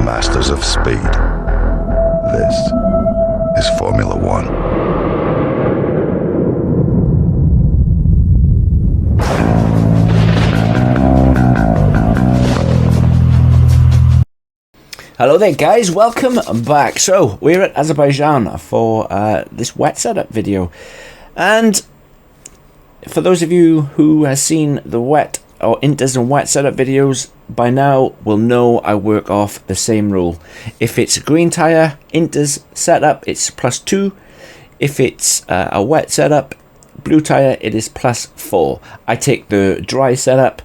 masters of speed. This is Formula One. Hello there guys, welcome back. So we're at Azerbaijan for this wet setup video, and for those of you who has seen the wet or inters and wet setup videos by now will know I work off the same rule. If it's a green tire inters setup, it's +2. If it's a wet setup blue tire, it is +4. I take the dry setup,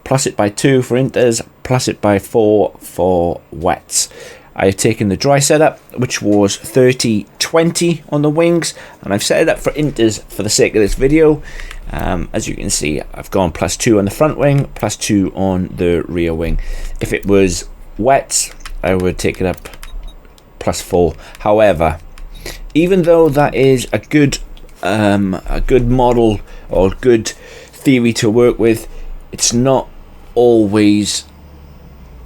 plus it by 2 for inters, plus it by 4 for wets. I have taken the dry setup, which was 30-20 on the wings, and I've set it up for inters for the sake of this video. As you can see, I've gone +2 on the front wing, +2 on the rear wing. If it was wets, I would take it up +4. However, even though that is a good model or good theory to work with, it's not always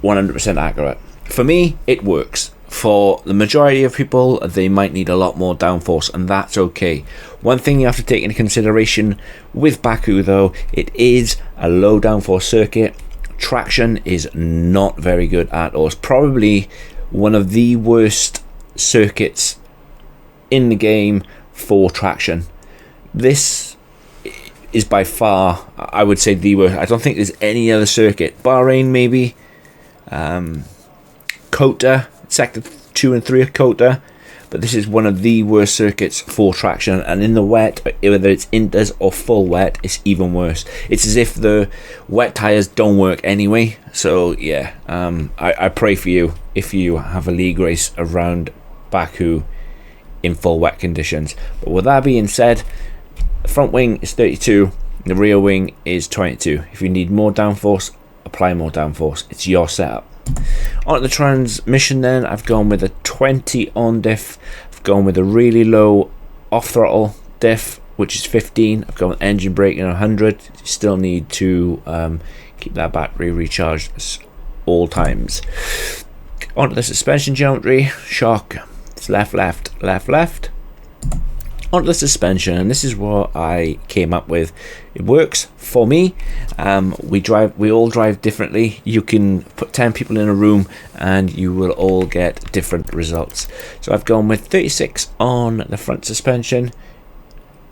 100% accurate. For me, it works. For the majority of people, they might need a lot more downforce, and that's okay. One thing you have to take into consideration with Baku though, it is a low downforce circuit. Traction is not very good at all. It's probably one of the worst circuits in the game for traction. This is by far, I would say, the worst. I don't think there's any other circuit. Bahrain maybe, Kota, sector 2 and 3 of Kota, but this is one of the worst circuits for traction. And in the wet, whether it's inters or full wet, it's even worse. It's as if the wet tires don't work anyway. So yeah, I pray for you if you have a league race around Baku in full wet conditions. But with that being said, the front wing is 32, the rear wing is 22. If you need more downforce, apply more downforce. It's your setup. On the transmission then, I've gone with a 20 on diff. I've gone with a really low off throttle diff, which is 15. I've gone with engine braking 100. You still need to keep that battery recharged all times. Onto the suspension geometry, shock, it's left, left, left, left. Onto the suspension, and this is what I came up with. It works for me. We all drive differently. You can put 10 people in a room and you will all get different results. So I've gone with 36 on the front suspension.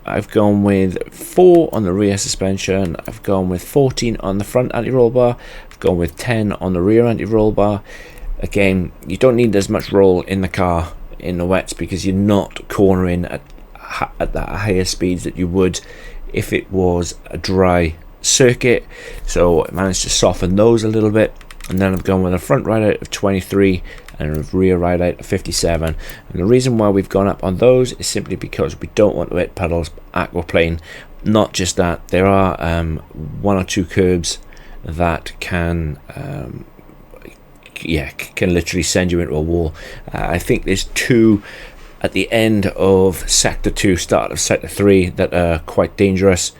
I've gone with 4 on the rear suspension. I've gone with 14 on the front anti-roll bar. I've gone with 10 on the rear anti-roll bar. Again, you don't need as much roll in the car in the wets because you're not cornering at that higher speeds that you would if it was a dry circuit. So I managed to soften those a little bit, and then I've gone with a front ride out of 23 and a rear ride out of 57. And the reason why we've gone up on those is simply because we don't want to hit pedals aquaplane. Not just that, there are 1 or 2 curbs that can literally send you into a wall. I think there's 2 at the end of sector 2, start of sector 3 that are quite dangerous,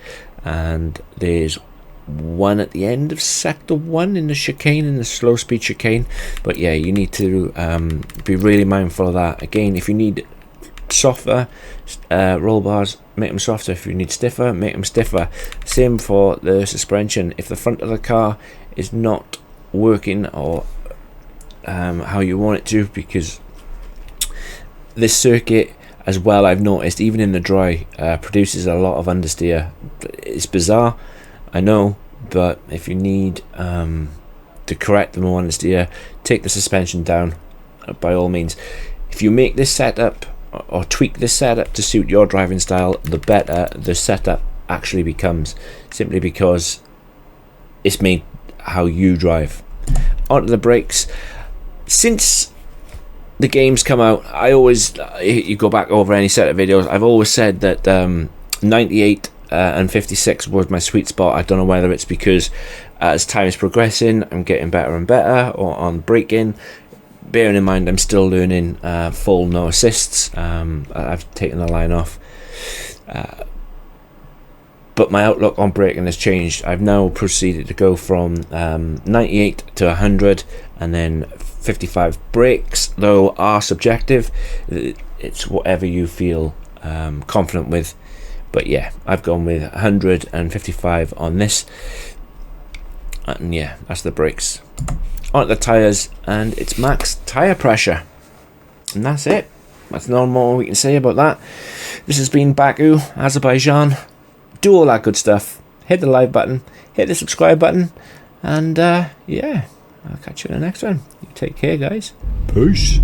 and there's 1 at the end of sector 1 in the chicane, in the slow speed chicane. But yeah, you need to be really mindful of that. Again, if you need softer roll bars, make them softer. If you need stiffer, make them stiffer. Same for the suspension. If the front of the car is not working or how you want it to, because this circuit as well, I've noticed, even in the dry, produces a lot of understeer. It's bizarre, I know, but if you need to correct the more understeer, take the suspension down by all means. If you make this setup or tweak this setup to suit your driving style, the better the setup actually becomes, simply because it's made how you drive. Onto the brakes. Since the game's come out, I always, you go back over any set of videos, I've always said that 98 and 56 was my sweet spot. I don't know whether it's because as time is progressing, I'm getting better and better or on braking. Bearing in mind I'm still learning full no assists. I've taken the line off. But my outlook on braking has changed. I've now proceeded to go from 98 to 100 and then 55 brakes, though, are subjective. It's whatever you feel confident with. But yeah, I've gone with 155 on this. And yeah, that's the brakes. On the tyres, and it's max tyre pressure. And that's it. That's not more we can say about that. This has been Baku, Azerbaijan. Do all that good stuff. Hit the like button, hit the subscribe button, and yeah, I'll catch you in the next one. You take care, guys. Peace.